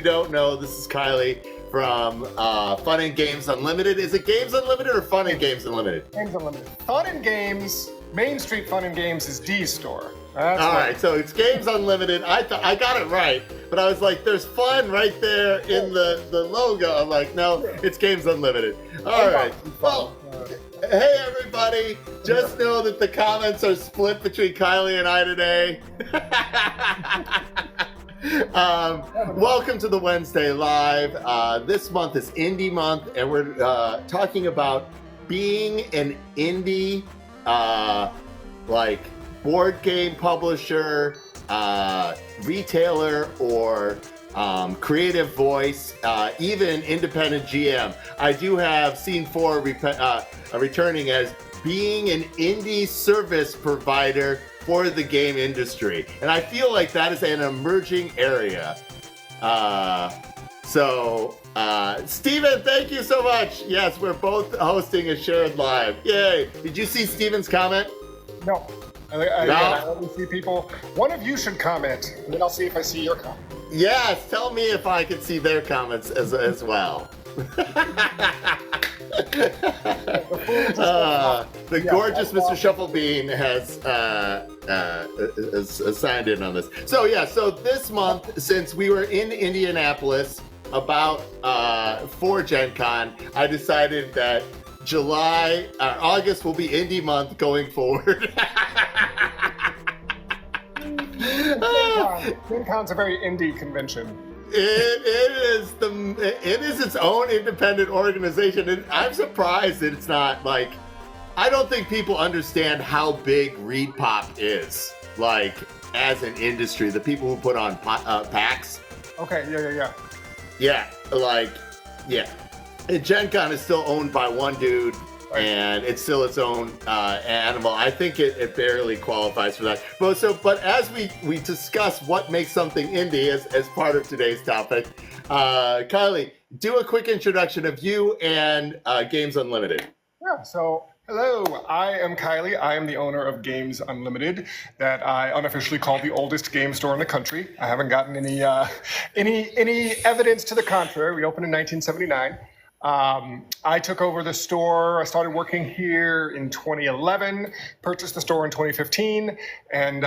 you don't know, this is Kylie from Fun and Games Unlimited. Is it Games Unlimited or Fun and Games Unlimited? Games Unlimited. Fun and Games, Main Street Fun and Games is D's store. All right, so it's Games Unlimited. I got it right, but I was like, there's fun right there in the logo. I'm like, no, it's Games Unlimited. All right. Well, hey everybody, just know that the comments are split between Kylie and I today. Welcome to the Wednesday Live. This month is Indie Month, and we're talking about being an indie, like board game publisher, retailer, or creative voice, even independent GM. I do have Scene 4 returning as being an indie service provider for the game industry. And I feel like that is an emerging area. Steven, thank you so much. Yes, we're both hosting a shared live. Yay. Did you see Steven's comment? No. I only see people. One of you should comment, and then I'll see if I see your comment. Yes, tell me if I can see their comments as well. The gorgeous Mr. Shufflebean has signed in on this. So this month, since we were in Indianapolis about for Gen Con, I decided that August will be Indie Month going forward. Gen Con's a very indie convention. It is its own independent organization, and I'm surprised that it's not like, I don't think people understand how big Reed Pop is, like, as an industry. The people who put on PAX. Okay, yeah. Yeah. And Gen Con is still owned by one dude, and it's still its own animal. I think it barely qualifies for that. But as we discuss what makes something indie as part of today's topic, Kylie, do a quick introduction of you and Games Unlimited. Yeah, so hello, I am Kylie. I am the owner of Games Unlimited, that I unofficially call the oldest game store in the country. I haven't gotten any evidence to the contrary. We opened in 1979. I took over the store. I started working here in 2011, purchased the store in 2015, and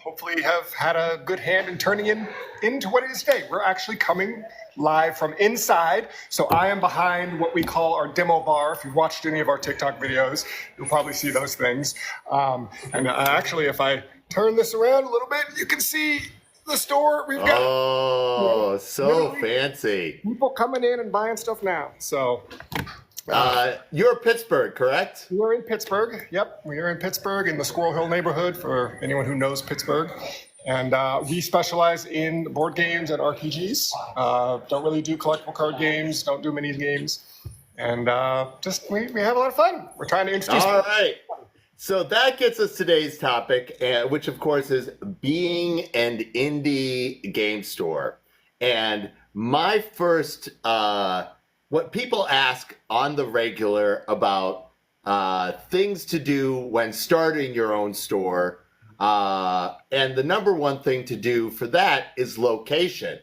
hopefully have had a good hand in turning it into what it is today. We're actually coming live from inside. So I am behind what we call our demo bar. If you've watched any of our TikTok videos, you'll probably see those things. Actually, if I turn this around a little bit, you can see the store. We've got so fancy. People coming in and buying stuff now. So you're Pittsburgh, correct? We're in Pittsburgh. Yep, we are in Pittsburgh in the Squirrel Hill neighborhood, for anyone who knows Pittsburgh. And we specialize in board games and RPGs. Don't really do collectible card games, don't do mini games. And we have a lot of fun. We're trying to introduce All right. So that gets us today's topic, which of course is being an indie game store. And my first, what people ask on the regular about things to do when starting your own store, and the number one thing to do for that is location.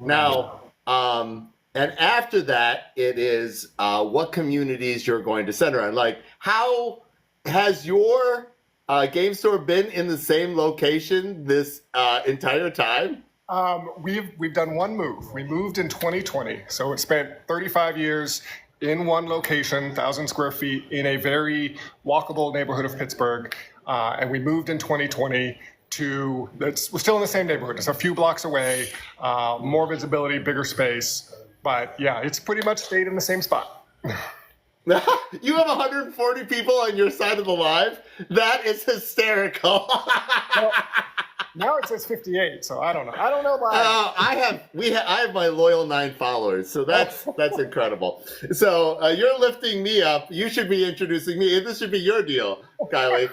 Now, and after that, it is what communities you're going to center on. Like, how has your game store been in the same location this entire time? We've done one move. We moved in 2020, so it spent 35 years in one location, 1,000 square feet, in a very walkable neighborhood of Pittsburgh. And we moved in 2020 we're still in the same neighborhood. It's a few blocks away, more visibility, bigger space. But yeah, it's pretty much stayed in the same spot. You have 140 people on your side of the live? That is hysterical. Well, now it says 58, so I don't know. I don't know why. I have my loyal 9 followers, so that's incredible. So you're lifting me up. You should be introducing me. This should be your deal, Kylie.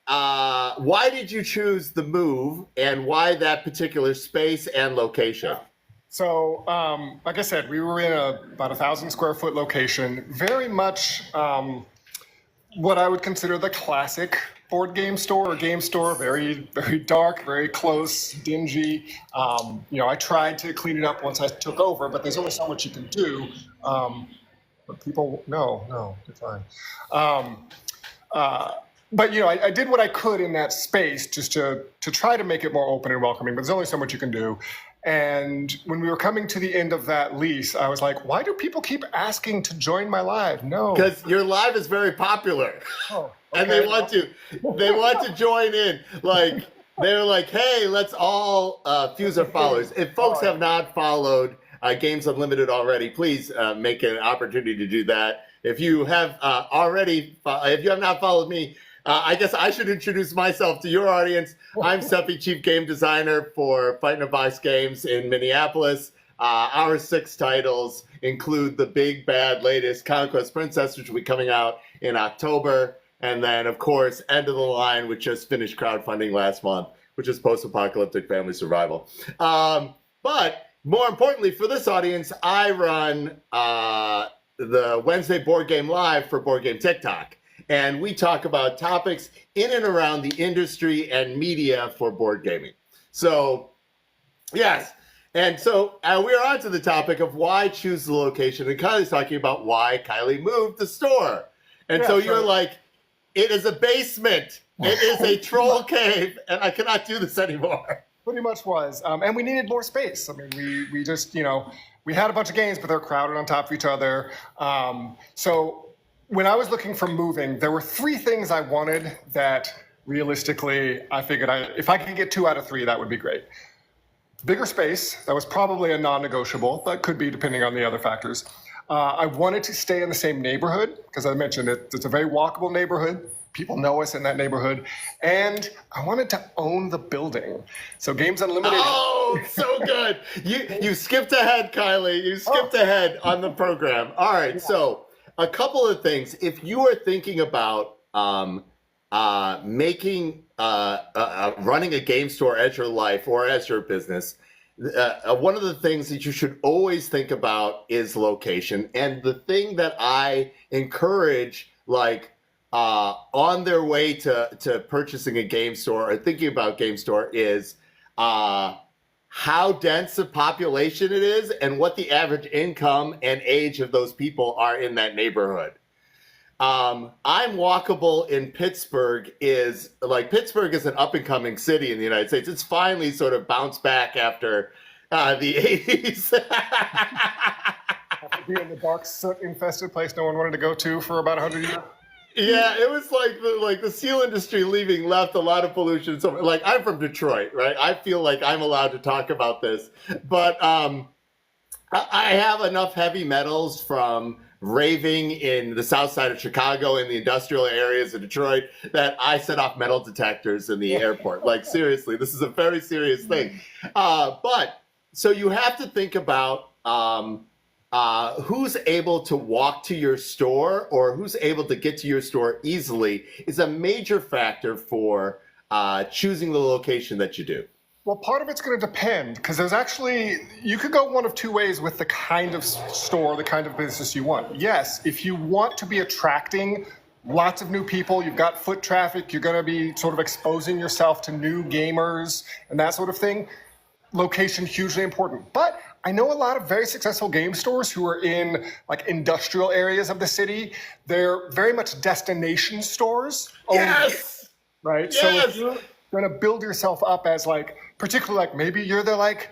Why did you choose the move, and why that particular space and location? So, like I said, we were in about 1,000 square foot location, very much what I would consider the classic board game store or game store, very, very dark, very close, dingy. I tried to clean it up once I took over, but there's only so much you can do. But people, no, it's fine. But I did what I could in that space just to try to make it more open and welcoming. But there's only so much you can do. And when we were coming to the end of that lease, I was like, why do people keep asking to join my live? No. Because your live is very popular. Oh, and they want to join in. Like, they're like, hey, let's all fuse our followers. If folks have not followed Games Unlimited already, please make an opportunity to do that. If you have if you have not followed me, I guess I should introduce myself to your audience. I'm Seppy, Chief Game Designer for Fight and Advice Games in Minneapolis. Our 6 titles include the big, bad, latest Conquest Princess, which will be coming out in October. And then, of course, End of the Line, which just finished crowdfunding last month, which is post-apocalyptic family survival. But more importantly, for this audience, I run the Wednesday Board Game Live for Board Game TikTok. And we talk about topics in and around the industry and media for board gaming. So, yes. And so we're on to the topic of why choose the location. And Kylie's talking about why Kylie moved the store. And so you're like, it is a basement. It is a troll cave. And I cannot do this anymore. Pretty much was. And we needed more space. I mean, we just, we had a bunch of games, but they're crowded on top of each other. So when I was looking for moving, there were 3 things I wanted that realistically I figured if I could get 2 out of 3, that would be great. Bigger space, that was probably a non-negotiable, but could be depending on the other factors. I wanted to stay in the same neighborhood, because I mentioned it's a very walkable neighborhood. People know us in that neighborhood. And I wanted to own the building. So Games Unlimited. Oh, so good. You skipped ahead, Kylie. You skipped ahead on the program. All right, so a couple of things. If you are thinking about running a game store as your life or as your business, one of the things that you should always think about is location. And the thing that I encourage, on their way to purchasing a game store or thinking about game store is how dense a population it is and what the average income and age of those people are in that neighborhood. I'm walkable in Pittsburgh Pittsburgh is an up and coming city in the United States. It's finally sort of bounced back after the 80s. After being the dark soot infested place no one wanted to go to for about 100 years. Yeah, it was like the steel industry leaving left a lot of pollution. So, I'm from Detroit, right? I feel like I'm allowed to talk about this, but I have enough heavy metals from raving in the south side of Chicago in the industrial areas of Detroit that I set off metal detectors in the airport. Seriously, this is a very serious thing. But so you have to think about who's able to walk to your store or who's able to get to your store easily is a major factor for choosing the location that you do. Well, part of it's going to depend, because you could go one of 2 ways with the kind of store, the kind of business you want. Yes, if you want to be attracting lots of new people, you've got foot traffic, you're going to be sort of exposing yourself to new gamers and that sort of thing, location hugely important. But I know a lot of very successful game stores who are in industrial areas of the city. They're very much destination stores. Yes! Right? Yes! So if you're going to build yourself up as particularly maybe you're the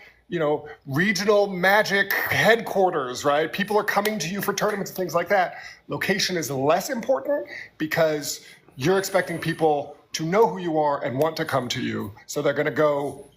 regional magic headquarters, right? People are coming to you for tournaments and things like that. Location is less important because you're expecting people to know who you are and want to come to you. So they're going to go.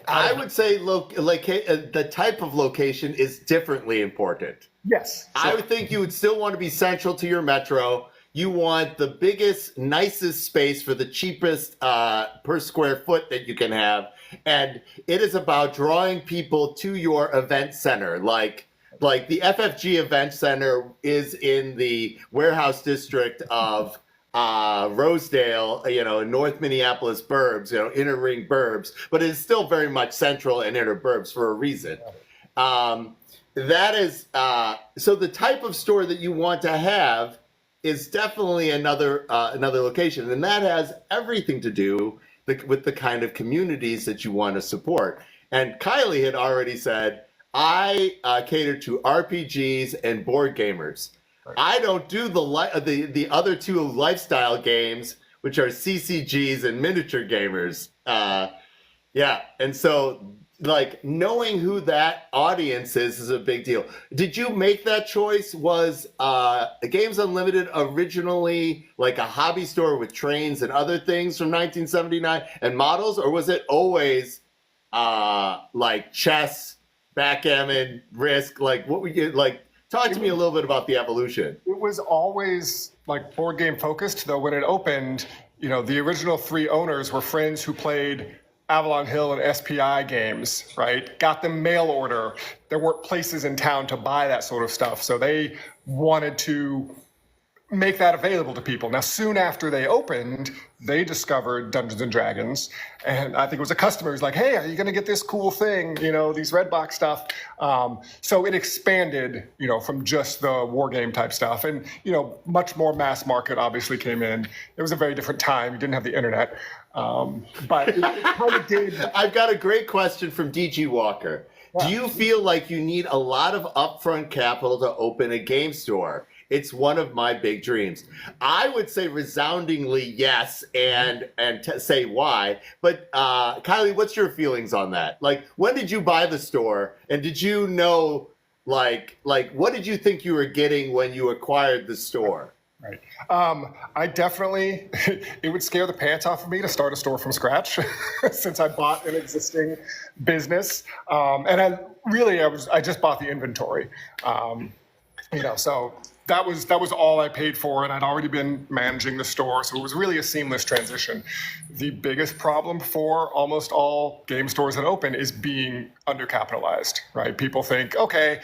I would say the type of location is differently important. Yes. I would think you would still want to be central to your metro. You want the biggest, nicest space for the cheapest per square foot that you can have. And it is about drawing people to your event center. Like the FFG Event Center is in the warehouse district of Rosedale, in North Minneapolis burbs, inner ring burbs, but it is still very much central and inner burbs for a reason. That is, so the type of store that you want to have is definitely another location, and that has everything to do with the kind of communities that you want to support. And Kylie had already said, I cater to RPGs and board gamers. Right. I don't do the other two lifestyle games, which are CCGs and miniature gamers. Yeah, and so like knowing who that audience is a big deal. Did you make that choice? Was Games Unlimited originally like a hobby store with trains and other things from 1979 and models, or was it always like chess, backgammon, Risk? Like what would you like? Talk to me a little bit about the evolution. It was always like board game focused, though when it opened, you know, the original three owners were friends who played Avalon Hill and SPI games, right? Got them mail order. There weren't places in town to buy that sort of stuff. So they wanted to make that available to people. Now, soon after they opened, they discovered Dungeons and Dragons. And I think it was a customer who's like, hey, are you going to get this cool thing? You know, these red box stuff. So it expanded, you know, from just the war game type stuff. And, you know, much more mass market obviously came in. It was a very different time. You didn't have the internet. But it kind of did. I've got a great question from DG Walker. Yeah. Do you feel like you need a lot of upfront capital to open a game store? It's one of my big dreams. I would say resoundingly yes, and say why. But Kylie, what's your feelings on that? Like, when did you buy the store, and did you know, like what did you think you were getting when you acquired the store? Right. I definitely, it would scare the pants off of me to start a store from scratch since I bought an existing business. And I just bought the inventory. You know, so that was all I paid for, and I'd already been managing the store, so it was really a seamless transition. The biggest problem for almost all game stores that open is being undercapitalized, right? People think, okay,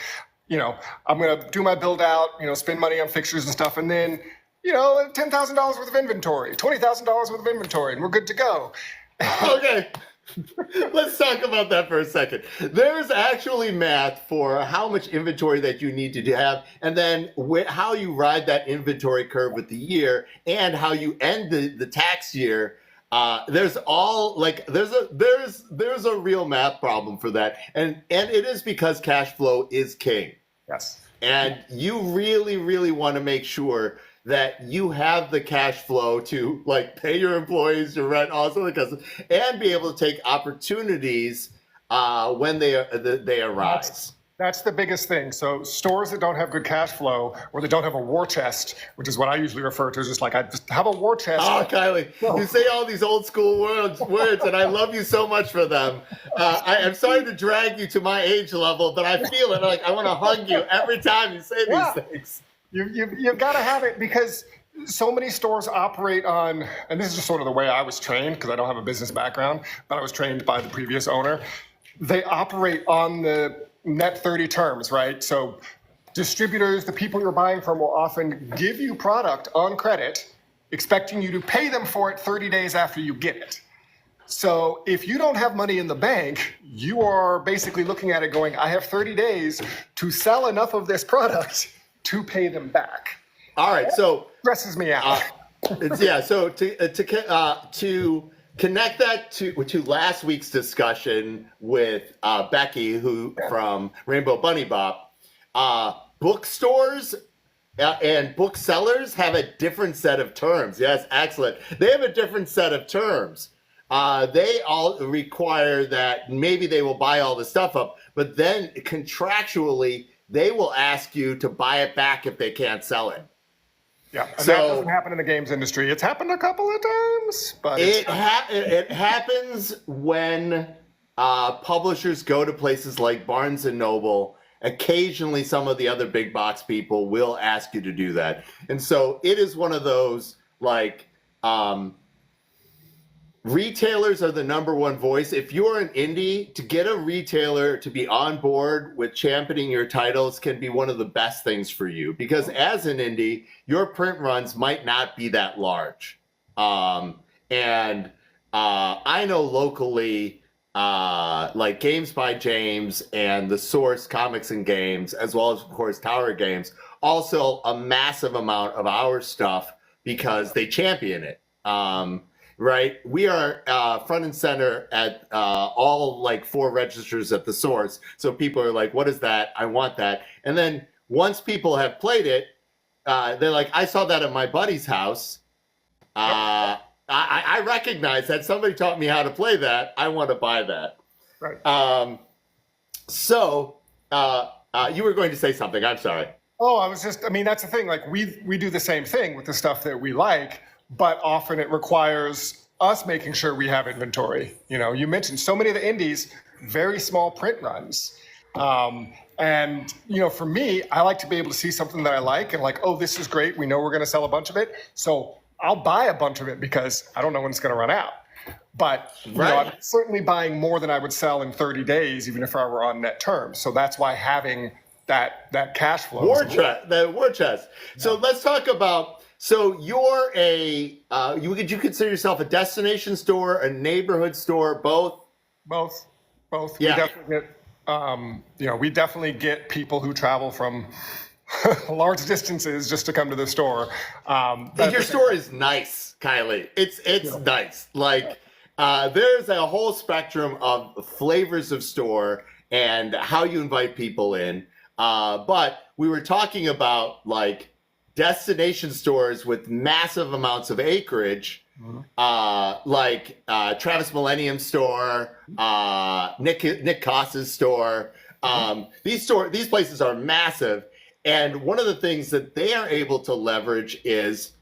you know, I'm going to do my build out, you know, spend money on fixtures and stuff, and then, you know, $10,000 worth of inventory, $20,000 worth of inventory, and we're good to go. Okay. Let's talk about that for a second. There's actually math for how much inventory that you need to have, and then how you ride that inventory curve with the year, and how you end the tax year. There's a real math problem for that, and it is because cash flow is king. Yes. And you really, really want to make sure that you have the cash flow to like pay your employees, your rent, also because, and be able to take opportunities when they arise. That's the biggest thing. So stores that don't have good cash flow, or they don't have a war chest, which is what I usually refer to as just like, I just have a war chest. Oh, Kylie, you say all these old school words, and I love you so much for them. I'm sorry to drag you to my age level, but I feel it. Like I want to hug you every time you say these things. You've got to have it, because so many stores operate on, and this is just sort of the way I was trained, because I don't have a business background, but I was trained by the previous owner. They operate on the net 30 terms, right? So distributors, the people you're buying from, will often give you product on credit, expecting you to pay them for it 30 days after you get it. So if you don't have money in the bank, you are basically looking at it going, I have 30 days to sell enough of this product to pay them back. All right, so stresses me out. So to connect that to last week's discussion with Becky, who from Rainbow Bunny Bop, bookstores and booksellers have a different set of terms. Yes, excellent. They have a different set of terms. They all require that maybe they will buy all the stuff up, but then contractually, they will ask you to buy it back if they can't sell it. Yeah, and that doesn't happen in the games industry. It's happened a couple of times, but it happens when publishers go to places like Barnes and Noble. Occasionally, some of the other big box people will ask you to do that, and so it is one of those like. Retailers are the number one voice. If you're an indie, to get a retailer to be on board with championing your titles can be one of the best things for you, because as an indie, your print runs might not be that large. I know locally, like Games by James and the Source Comics and Games, as well as of course Tower Games, also a massive amount of our stuff because they champion it. Right, we are front and center at all like 4 registers at the Source, so people are like, "What is that? I want that." And then once people have played it, they're like, "I saw that at my buddy's house. I recognize that somebody taught me how to play that. I want to buy that." Right. So you were going to say something. I'm sorry. Oh, I mean, that's the thing. Like we do the same thing with the stuff that we like, but often it requires us making sure we have inventory. You know, you mentioned so many of the indies, very small print runs. And, you know, for me, I like to be able to see something that I like and like, oh, this is great. We know we're going to sell a bunch of it. So I'll buy a bunch of it because I don't know when it's going to run out. But you know, I'm certainly buying more than I would sell in 30 days, even if I were on net terms. So that's why having that cash flow. The war chest. Yeah. So let's talk about. So you're would you consider yourself a destination store, a neighborhood store, both? Both. Yeah. We definitely get. You know, we definitely get people who travel from large distances just to come to the store. Your store is nice, Kylie. It's nice. Like there's a whole spectrum of flavors of store and how you invite people in. But we were talking about like destination stores with massive amounts of acreage, like Travis Millennium Store, Nick Koss's store. These places are massive, and one of the things that they are able to leverage is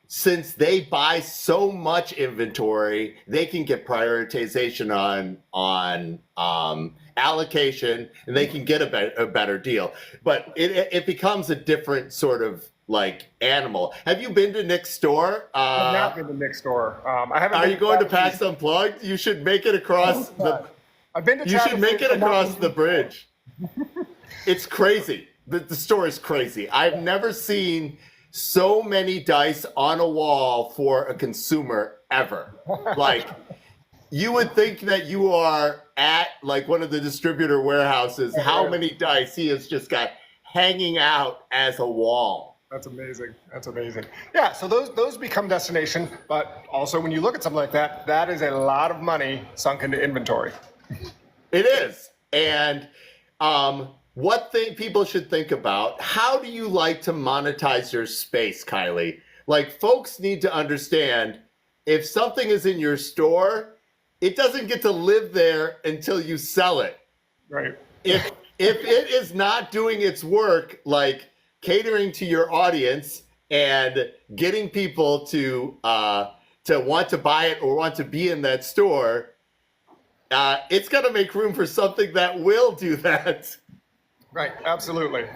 since they buy so much inventory, they can get prioritization on allocation, and they can get a better deal. But it becomes a different sort of like animal. Have you been to Nick's store? I've not been to Nick's store. I haven't. Are you going to PAX Unplugged? You should make it across the. I've been to. You should make it across the bridge. It's crazy. The store is crazy. I've never seen so many dice on a wall for a consumer ever. Like, you would think that you are at like one of the distributor warehouses. How many dice he has just got hanging out as a wall. That's amazing. That's amazing. Yeah, so those become destination, but also when you look at something like that, that is a lot of money sunk into inventory. It is. And what people should think about, how do you like to monetize your space, Kylie? Like, folks need to understand, if something is in your store, it doesn't get to live there until you sell it. Right. If it is not doing its work, like catering to your audience and getting people to want to buy it or want to be in that store, it's got to make room for something that will do that. Right, absolutely.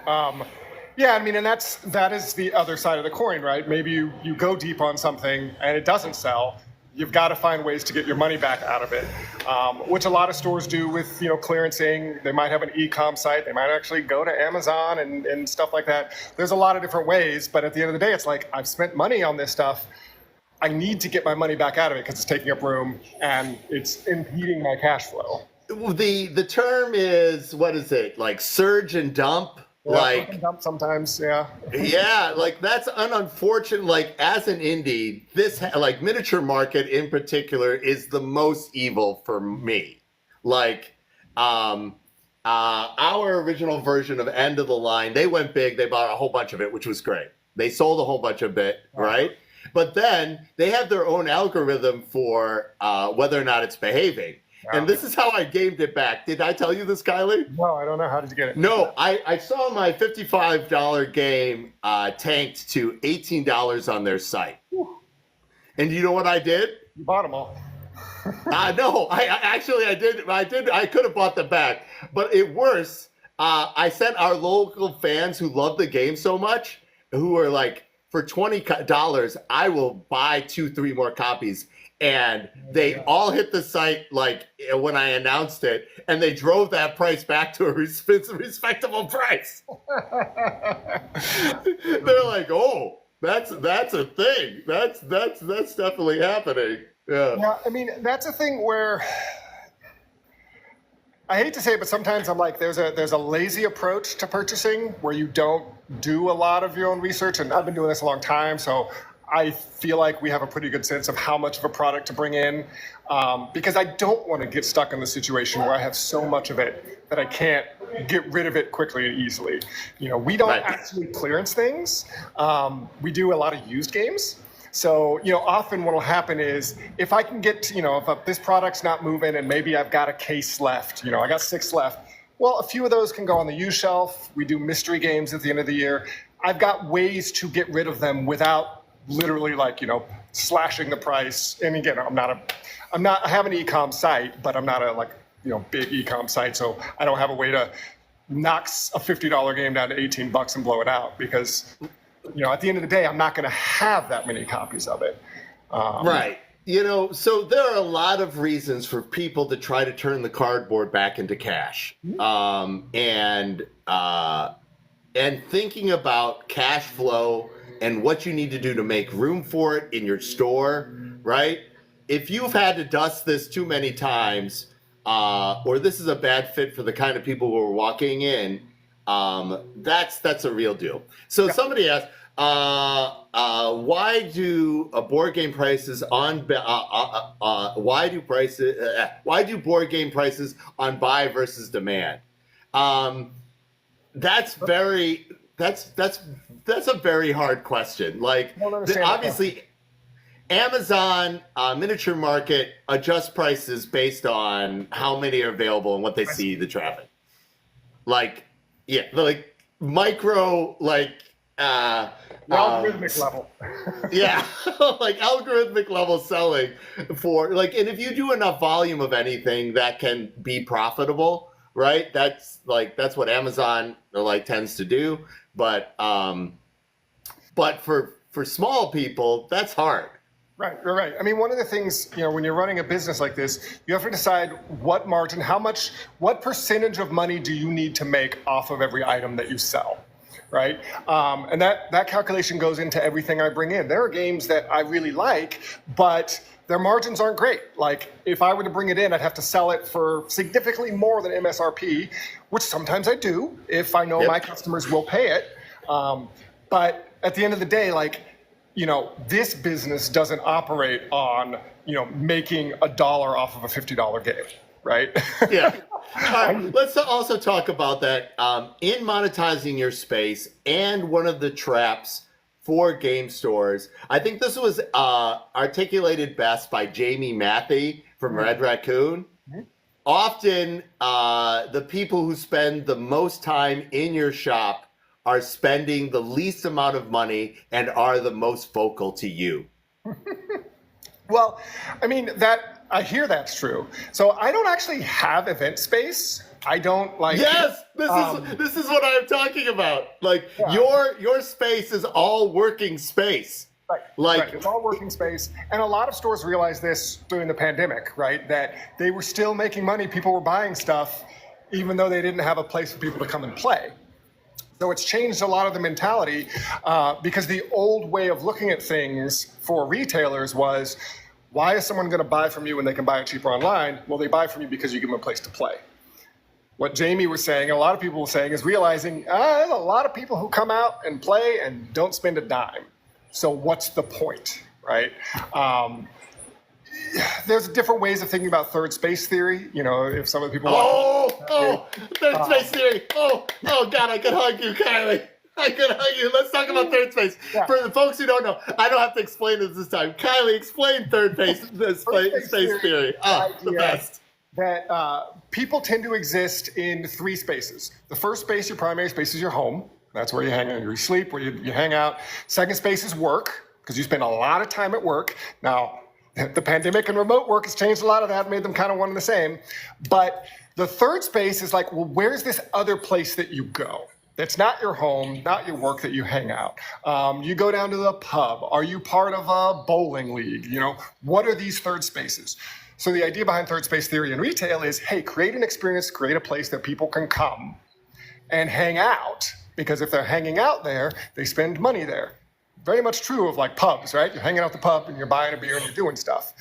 Yeah, I mean, and that is the other side of the coin, right? Maybe you go deep on something and it doesn't sell. You've got to find ways to get your money back out of it, which a lot of stores do with, clearancing. They might have an e-com site. They might actually go to Amazon and stuff like that. There's a lot of different ways, but at the end of the day, it's like, I've spent money on this stuff. I need to get my money back out of it because it's taking up room and it's impeding my cash flow. The term is, what is it? Like surge and dump? Yeah, like dump sometimes, yeah. Yeah, like that's an unfortunate, like as an indie, this like miniature market in particular is the most evil for me. Like our original version of End of the Line, they went big, they bought a whole bunch of it, which was great. They sold a whole bunch of it, right? But then they have their own algorithm for whether or not it's behaving. And this is how I gamed it back. Did I tell you this, Kylie? No, I don't know. How did you get it? No, I saw my $55 game tanked to $18 on their site. Whew. And you know what I did? You bought them all. No, I did. I could have bought them back. But worse, I sent our local fans who love the game so much, who are like, for $20, I will buy 2-3 more copies. And they all hit the site like when I announced it, and they drove that price back to a respectable price. They're like, "Oh, that's a thing. That's definitely happening." Yeah. Yeah, I mean, that's a thing where I hate to say it, but sometimes I'm like, there's a lazy approach to purchasing where you don't do a lot of your own research. And I've been doing this a long time, so I feel like we have a pretty good sense of how much of a product to bring in, because I don't want to get stuck in the situation where I have so much of it that I can't get rid of it quickly and easily. We don't actually clearance things. We do a lot of used games. So, often what will happen is if I can get, if this product's not moving and maybe I've got a case left, I got 6 left. Well, a few of those can go on the used shelf. We do mystery games at the end of the year. I've got ways to get rid of them without literally slashing the price. And again, I have an e-com site, but I'm not a big e-com site. So I don't have a way to knock a $50 game down to $18 and blow it out because at the end of the day, I'm not going to have that many copies of it. Right. So there are a lot of reasons for people to try to turn the cardboard back into cash. And thinking about cash flow and what you need to do to make room for it in your store, right? If you've had to dust this too many times, or this is a bad fit for the kind of people who are walking in, that's a real deal. So Somebody asked, why do board game prices on why do board game prices on buy versus demand? That's a very hard question. Obviously, Amazon Miniature Market adjusts prices based on how many are available and what they see the traffic. Micro algorithmic level. Yeah, algorithmic level selling for and if you do enough volume of anything that can be profitable, right? That's what Amazon tends to do. But for small people, that's hard. Right, you're right. I mean, one of the things, when you're running a business like this, you have to decide what margin, what percentage of money do you need to make off of every item that you sell, right? And that calculation goes into everything I bring in. There are games that I really like, but their margins aren't great. If I were to bring it in, I'd have to sell it for significantly more than MSRP, which sometimes I do if I know my customers will pay it. But at the end of the day, this business doesn't operate on, making $1 off of a $50 game, right? Yeah. All right. Let's also talk about that in monetizing your space and one of the traps for game stores. I think this was articulated best by Jamie Matthey from Red Raccoon. Often, the people who spend the most time in your shop are spending the least amount of money and are the most vocal to you. Well, I mean, I hear that's true. So I don't actually have event space. I don't Yes, this is what I'm talking about. Your space is all working space. Right. It's all working space. And a lot of stores realized this during the pandemic, right? That they were still making money. People were buying stuff, even though they didn't have a place for people to come and play. So it's changed a lot of the mentality because the old way of looking at things for retailers was, why is someone going to buy from you when they can buy it cheaper online? Well, they buy from you because you give them a place to play. What Jamie was saying, and a lot of people were saying, is realizing there's a lot of people who come out and play and don't spend a dime. So what's the point, right? There's different ways of thinking about third space theory. If some of the people third space theory. Oh God, I could hug you, Kylie. I could hug you. Let's talk about third space. Yeah. For the folks who don't know, I don't have to explain it this time. Kylie, explain third space theory. The best. That people tend to exist in 3 spaces. The first space, your primary space, is your home. That's where you hang out, you sleep, where you hang out. Second space is work, because you spend a lot of time at work. Now, the pandemic and remote work has changed a lot of that, made them kind of one and the same. But the third space is where's this other place that you go? That's not your home, not your work, that you hang out. You go down to the pub. Are you part of a bowling league? What are these third spaces? So the idea behind third space theory in retail is, hey, create an experience, create a place that people can come and hang out. Because if they're hanging out there, they spend money there. Very much true of pubs, right? You're hanging out at the pub and you're buying a beer and you're doing stuff.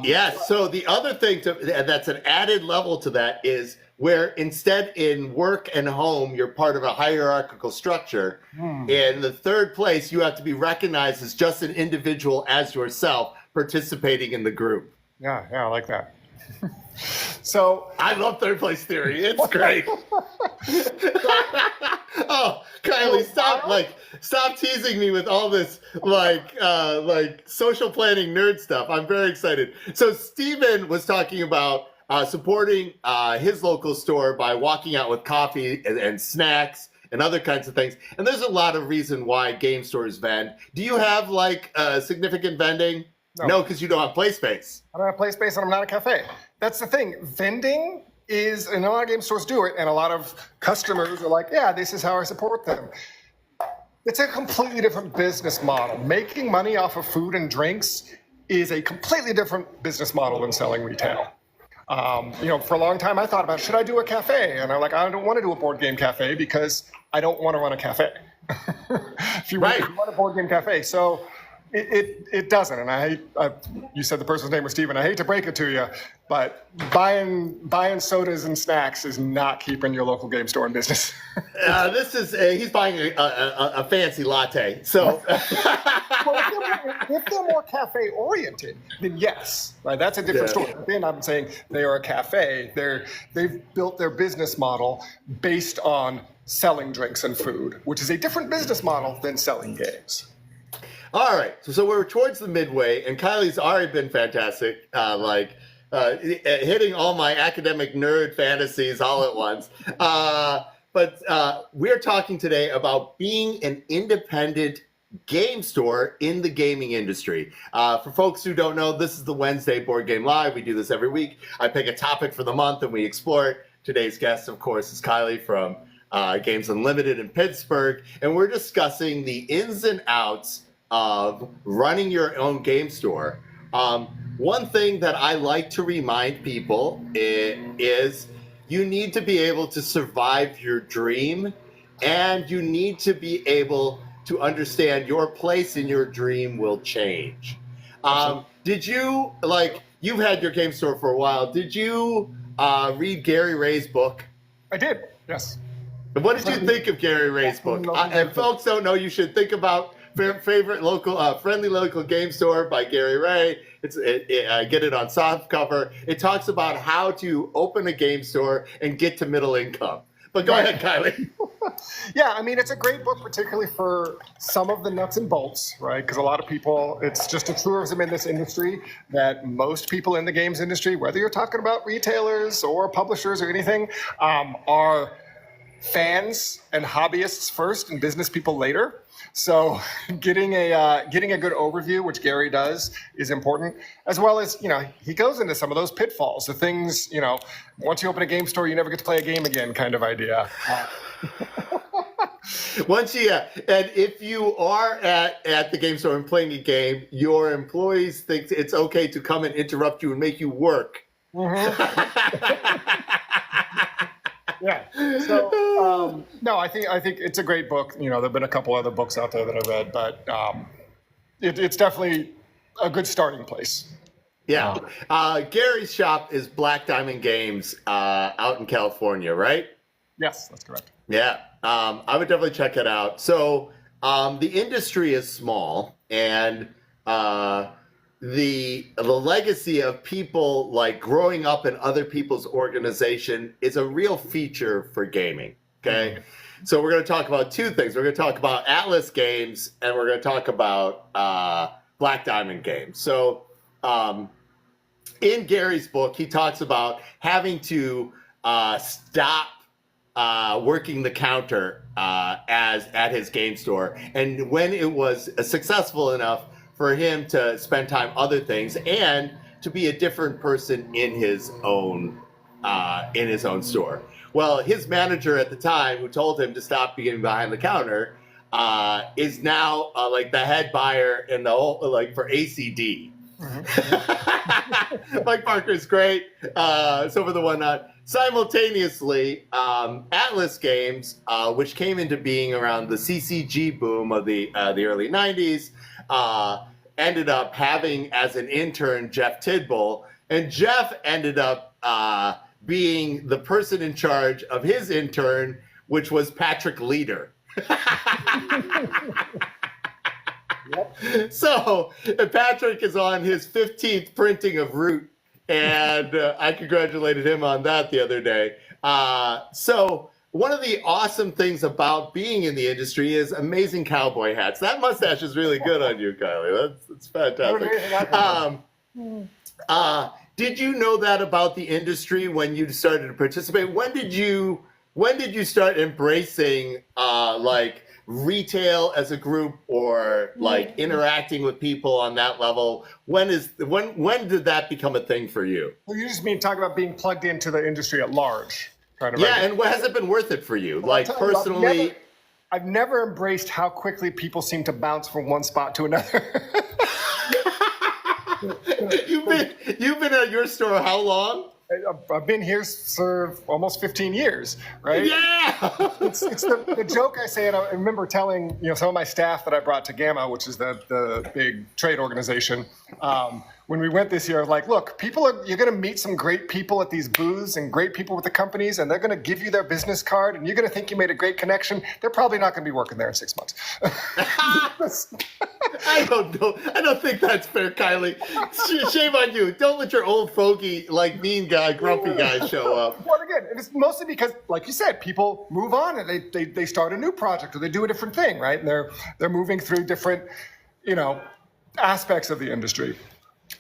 Yeah, so the other thing that's an added level to that is where instead in work and home, you're part of a hierarchical structure. In the third place, you have to be recognized as just an individual as yourself participating in the group. Yeah, I like that. So I love third place theory. It's great. Oh, Kylie, stop teasing me with all this like social planning nerd stuff. I'm very excited. So Steven was talking about supporting his local store by walking out with coffee and snacks and other kinds of things. And there's a lot of reason why game stores vend. Do you have like significant vending? No, because you don't have play space. I don't have play space and I'm not a cafe. That's the thing. Vending is, and a lot of game stores do it, and a lot of customers are like, yeah, this is how I support them. It's a completely different business model. Making money off of food and drinks is a completely different business model than selling retail. For a long time I thought about, should I do a cafe? And I'm like, I don't want to do a board game cafe because I don't want to run a cafe. If you want a board game cafe. So it doesn't. And you said the person's name was Steven. I hate to break it to you, but buying sodas and snacks is not keeping your local game store in business. He's buying a fancy latte. So if they're more cafe oriented, then yes, right? That's a different story. But then I'm saying they are a cafe. They've built their business model based on selling drinks and food, which is a different business model than selling games. All right, so we're towards the midway, and Kylie's already been fantastic, hitting all my academic nerd fantasies all at once. But we're talking today about being an independent game store in the gaming industry. For folks who don't know, this is the Wednesday Board Game Live. We do this every week. I pick a topic for the month, and we explore it. Today's guest, of course, is Kylie from Games Unlimited in Pittsburgh, and we're discussing the ins and outs of running your own game store. One thing that I like to remind people is you need to be able to survive your dream, and you need to be able to understand your place in your dream will change. Did you, you've had your game store for a while, did you read Gary Ray's book? I did, yes. And what did you think of Gary Ray's book? And folks don't know, you should think about favorite local, friendly local game store by Gary Ray. Get it on softcover. It talks about how to open a game store and get to middle income. But go ahead, Kylie. Yeah, I mean, it's a great book, particularly for some of the nuts and bolts, right? Because a lot of people, it's just a truism in this industry that most people in the games industry, whether you're talking about retailers or publishers or anything, are fans and hobbyists first and business people later. So getting a good overview, which Gary does, is important, as well as, he goes into some of those pitfalls, the things, once you open a game store, you never get to play a game again kind of idea. And if you are at the game store and playing a game, your employees think it's okay to come and interrupt you and make you work. Mm-hmm. Yeah. So no, I think it's a great book. There've been a couple other books out there that I've read, but it's definitely a good starting place. Yeah. Gary's shop is Black Diamond Games out in California, right? Yes, that's correct. Yeah. I would definitely check it out. So the industry is small, and the legacy of people growing up in other people's organization is a real feature for gaming. Okay. Mm-hmm. So we're going to talk about two things. We're going to talk about Atlas Games, and we're going to talk about Black Diamond Games. So in Gary's book, he talks about having to stop working the counter at his game store, and when it was successful enough for him to spend time other things and to be a different person in his own store. Well, his manager at the time, who told him to stop being behind the counter, is now the head buyer in the whole for ACD. Mm-hmm. Mike Parker's great. So for the whatnot. Simultaneously, Atlas Games, which came into being around the CCG boom of the early 90s, ended up having as an intern Jeff Tidball, and Jeff ended up being the person in charge of his intern, which was Patrick Leader. Yep. So Patrick is on his 15th printing of Root, and I congratulated him on that the other day. So one of the awesome things about being in the industry is amazing cowboy hats. That mustache is really good on you, Kylie. That's fantastic. Did you know that about the industry when you started to participate? When did you start embracing like retail as a group, or like interacting with people on that level? When did that become a thing for you? Well, you just mean talk about being plugged into the industry at large. Yeah, and what has it been worth it for you? Well, like personally, I've never embraced how quickly people seem to bounce from one spot to another. You've been at your store how long? I've been here for almost 15 years, right? Yeah. It's the joke I say, and I remember telling some of my staff that I brought to Gamma, which is the big trade organization. When we went this year, I was like, look, you're going to meet some great people at these booths and great people with the companies, and they're going to give you their business card, and you're going to think you made a great connection. They're probably not going to be working there in 6 months. I don't know. I don't think that's fair, Kylie. Shame on you. Don't let your old fogey, like mean guy, grumpy guy show up. Well, again, it's mostly because, like you said, people move on and they start a new project or they do a different thing, right? And they're moving through different, aspects of the industry.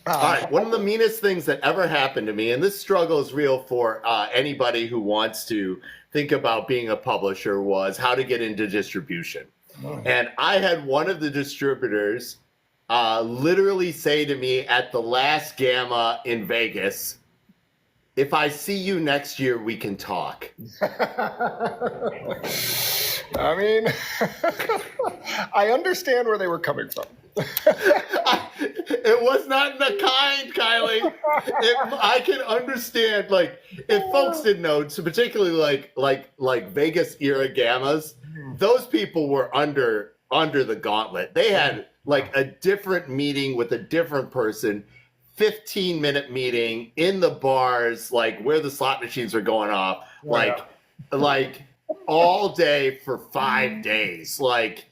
All right. One of the meanest things that ever happened to me, and this struggle is real for anybody who wants to think about being a publisher, was how to get into distribution. Oh. And I had one of the distributors literally say to me at the last Gamma in Vegas, "If I see you next year, we can talk." I mean, I understand where they were coming from. It was not in the kind, Kylie. I can understand, like, if folks didn't know, so particularly like Vegas era Gammas, those people were under the gauntlet. They had like a different meeting with a different person, 15-minute meeting in the bars, like where the slot machines were going off, like all day for 5 days. Like,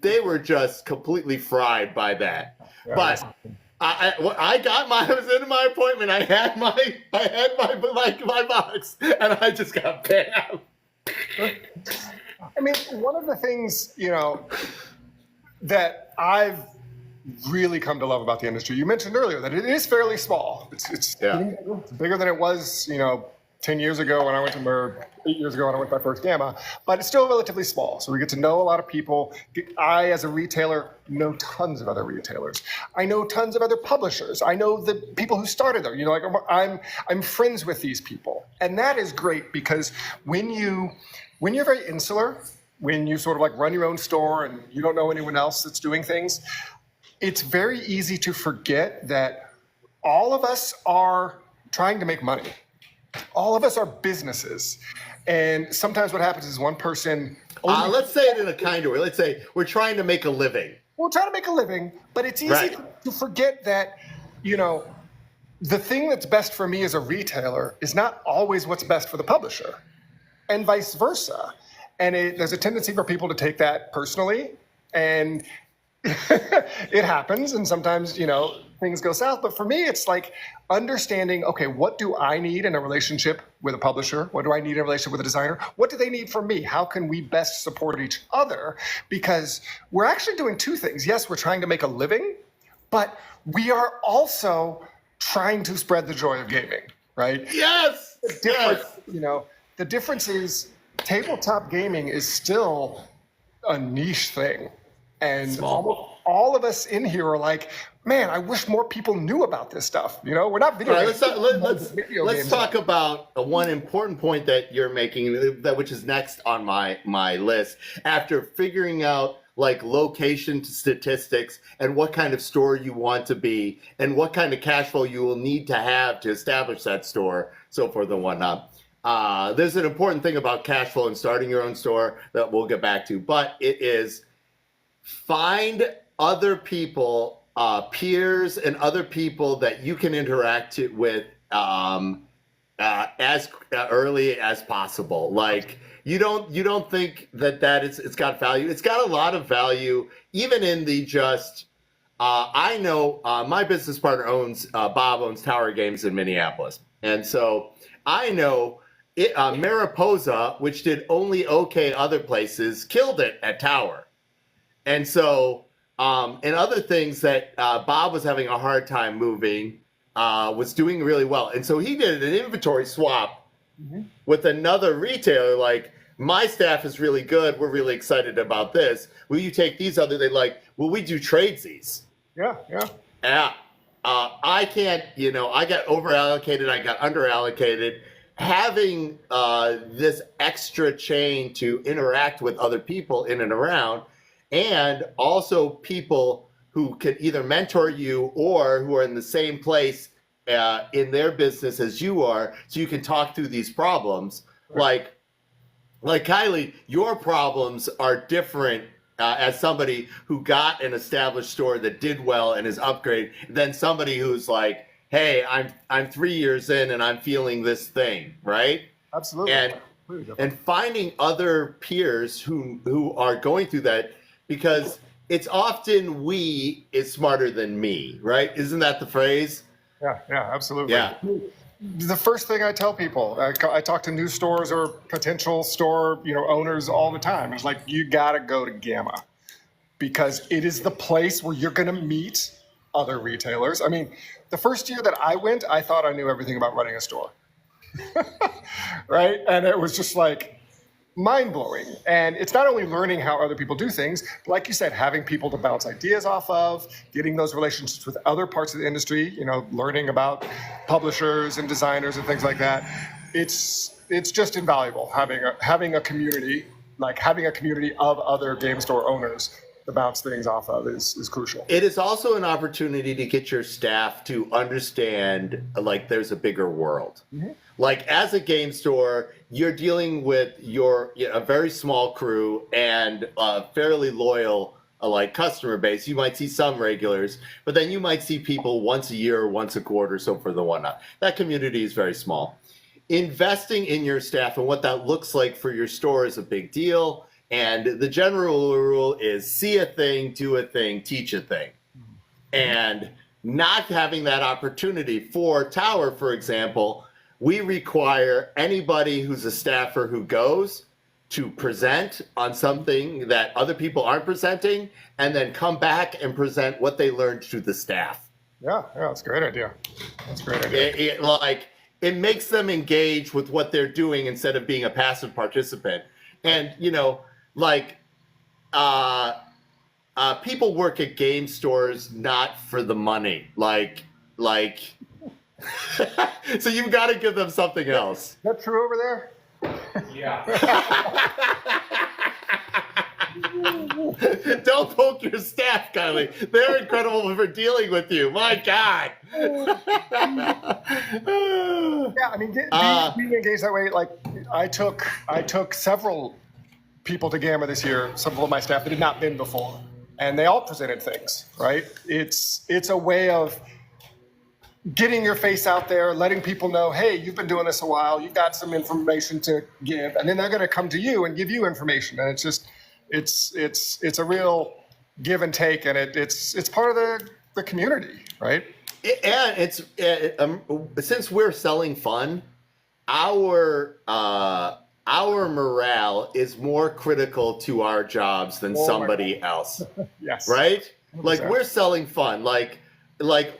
they were just completely fried by that. But I was in my appointment. I had my box, and I just got banned. I mean, one of the things that I've really come to love about the industry, you mentioned earlier that it is fairly small. It's bigger than it was 10 years ago when I went to 8 years ago when I went to my first Gamma, but it's still relatively small. So we get to know a lot of people. I, as a retailer, know tons of other retailers. I know tons of other publishers. I know the people who started there. I'm friends with these people. And that is great because when you're very insular, when you sort of like run your own store and you don't know anyone else that's doing things, it's very easy to forget that all of us are trying to make money. All of us are businesses. And sometimes what happens is one person... let's say it in a kinder way. Let's say we're trying to make a living. We're trying to make a living, but it's easy to forget that, the thing that's best for me as a retailer is not always what's best for the publisher, and vice versa. And there's a tendency for people to take that personally, and it happens, and sometimes, things go south. But for me, it's like understanding, okay, what do I need in a relationship with a publisher? What do I need in a relationship with a designer? What do they need from me? How can we best support each other? Because we're actually doing two things. Yes, we're trying to make a living, but we are also trying to spread the joy of gaming, right? Yes! The difference is tabletop gaming is still a niche thing. And all of us in here are like, man, I wish more people knew about this stuff. We're not video games. Let's talk about one important point that you're making, which is next on my list. After figuring out like location statistics and what kind of store you want to be and what kind of cash flow you will need to have to establish that store, so forth and whatnot. There's an important thing about cash flow and starting your own store that we'll get back to, but it is find other people peers and other people that you can interact with as early as possible. Like you don't think that it's got value. It's got a lot of value, even in the just. I know my business partner Bob owns Tower Games in Minneapolis, and so I know Mariposa, which did only okay other places, killed it at Tower, and so and other things that Bob was having a hard time moving was doing really well, and so he did an inventory swap with another retailer. Like, my staff is really good. We're really excited about this. Will you take these other? They like, well, we do tradesies. Yeah. Yeah. I can't, I got over allocated, I got under allocated. Having this extra chain to interact with other people in and around, and also people who can either mentor you or who are in the same place in their business as you are, so you can talk through these problems. Right. Like Kylie, your problems are different as somebody who got an established store that did well and is upgraded, than somebody who's like, hey, I'm 3 years in and I'm feeling this thing, right? Absolutely. And finding other peers who are going through that, because it's often we is smarter than me, right? Isn't that the phrase? Yeah, absolutely. Yeah. The first thing I tell people, I talk to new stores or potential store owners all the time. It's like, you got to go to Gamma, because it is the place where you're going to meet other retailers. I mean, the first year that I went, I thought I knew everything about running a store. Right? And it was just like mind-blowing. And it's not only learning how other people do things, but like you said, having people to bounce ideas off of, getting those relationships with other parts of the industry, learning about publishers and designers and things like that. It's just invaluable having a community, like having a community of other game store owners to bounce things off of is crucial. It is also an opportunity to get your staff to understand, like, there's a bigger world. Mm-hmm. Like, as a game store, you're dealing with a very small crew and a fairly loyal customer base. You might see some regulars, but then you might see people once a year or once a quarter, so forth and whatnot. That community is very small. Investing in your staff and what that looks like for your store is a big deal. And the general rule is see a thing, do a thing, teach a thing. And not having that opportunity for Tower, for example, we require anybody who's a staffer who goes to present on something that other people aren't presenting, and then come back and present what they learned to the staff. Yeah, that's a great idea. That's a great idea. It makes them engage with what they're doing instead of being a passive participant. And, people work at game stores not for the money. So you've got to give them something else. Is that true over there? Yeah. Don't poke your staff, Kylie. They're incredible for dealing with you. My God. Yeah, I mean, being engaged that way, like I took several people to Gamma this year, some of my staff that had not been before, and they all presented things, right? It's a way of getting your face out there, letting people know, hey, you've been doing this a while, you've got some information to give, and then they're going to come to you and give you information, and it's just, it's a real give and take, and it's part of the community, right? And it's since we're selling fun, our morale is more critical to our jobs than somebody else. Yes. Right? 100%. Like, we're selling fun. Like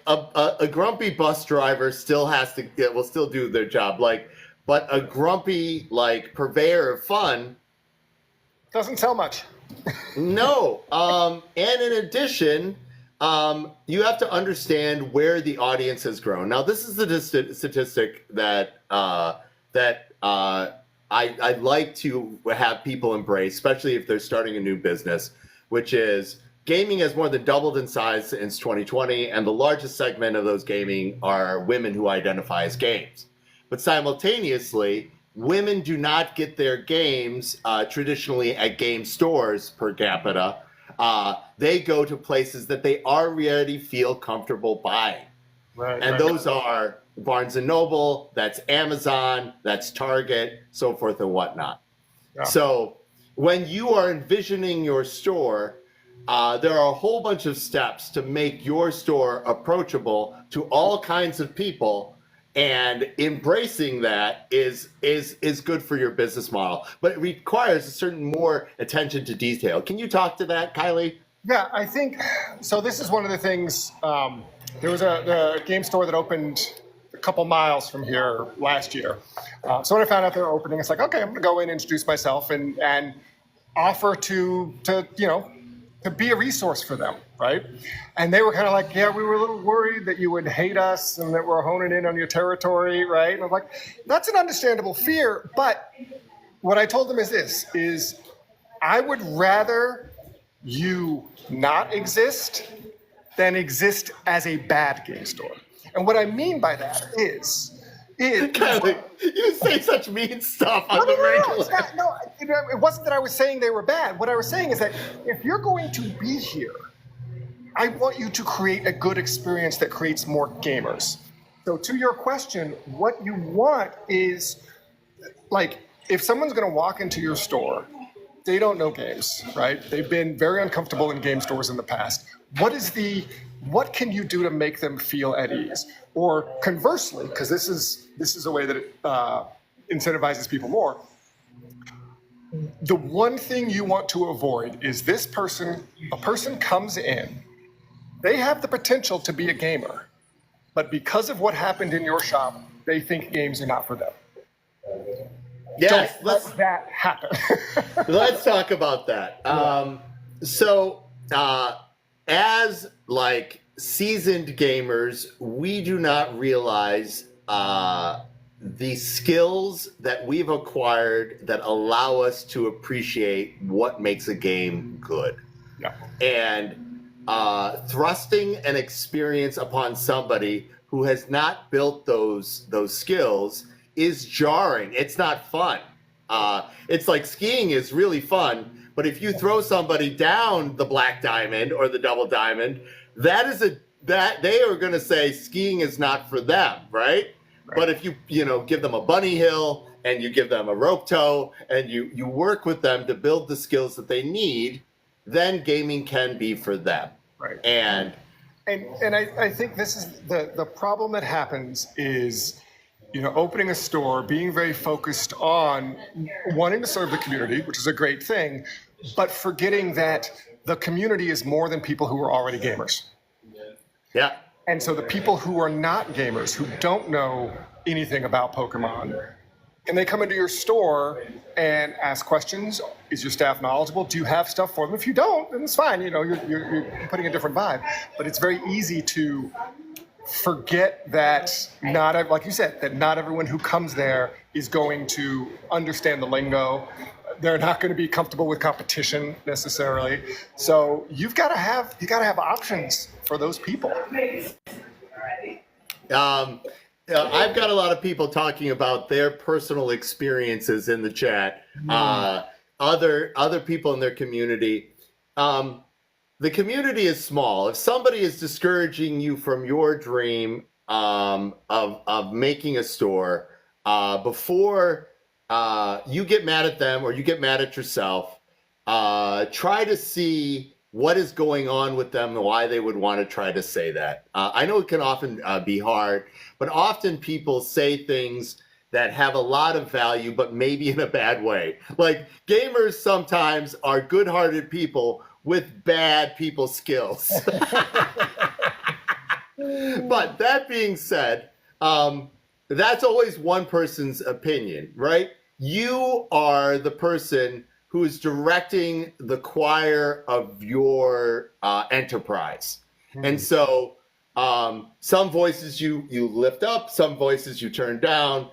a grumpy bus driver still will still do their job. But a grumpy purveyor of fun doesn't sell much. No. And in addition, you have to understand where the audience has grown. Now, this is the statistic that I like to have people embrace, especially if they're starting a new business, which is gaming has more than doubled in size since 2020, and the largest segment of those gaming are women who identify as games. But simultaneously, women do not get their games traditionally at game stores per capita. They go to places that they already feel comfortable buying. Right. And those are Barnes & Noble, that's Amazon, that's Target, so forth and whatnot. Yeah. So when you are envisioning your store, there are a whole bunch of steps to make your store approachable to all kinds of people, and embracing that is good for your business model. But it requires a certain more attention to detail. Can you talk to that, Kylie? Yeah, I think so. This is one of the things. There was the game store that opened a couple miles from here last year. So when I found out they were opening, it's like, okay, I'm going to go in, introduce myself, and offer to be a resource for them, right? And they were kind of like, yeah, we were a little worried that you would hate us and that we're honing in on your territory, right? And I'm like, that's an understandable fear. But what I told them is this: I would rather you not exist than exist as a bad game store. And what I mean by that is Kylie, you say such mean stuff on the regular. it wasn't that I was saying they were bad. What I was saying is that if you're going to be here, I want you to create a good experience that creates more gamers. So to your question, what you want is, like, if someone's going to walk into your store, they don't know games, right? They've been very uncomfortable in game stores in the past. What can you do to make them feel at ease? Or conversely, because this is a way that it incentivizes people more, the one thing you want to avoid is a person comes in, they have the potential to be a gamer, but because of what happened in your shop, they think games are not for them. Yes, Don't let that happen. let's talk about that. As like seasoned gamers, we do not realize the skills that we've acquired that allow us to appreciate what makes a game good. Yeah. And thrusting an experience upon somebody who has not built those skills is jarring. It's not fun. It's like skiing is really fun, but if you throw somebody down the black diamond or the double diamond, that they are going to say skiing is not for them, right? But if you give them a bunny hill and you give them a rope tow and you work with them to build the skills that they need, then gaming can be for them. Right. And I think this is the problem that happens is, opening a store, being very focused on wanting to serve the community, which is a great thing, but forgetting that the community is more than people who are already gamers. Yeah. And so the people who are not gamers, who don't know anything about Pokemon, and they come into your store and ask questions. Is your staff knowledgeable? Do you have stuff for them? If you don't, then it's fine. You're putting a different vibe. But it's very easy to forget that like you said, that not everyone who comes there is going to understand the lingo. They're not going to be comfortable with competition necessarily. So you got to have options for those people. I've got a lot of people talking about their personal experiences in the chat. Other people in their community. The community is small. If somebody is discouraging you from your dream of making a store, before you get mad at them or you get mad at yourself, try to see what is going on with them and why they would want to try to say that. I know it can often be hard, but often people say things that have a lot of value, but maybe in a bad way. Like, gamers sometimes are good-hearted people with bad people skills. But that being said, that's always one person's opinion, right? You are the person who is directing the choir of your enterprise. And so some voices you lift up, some voices you turn down.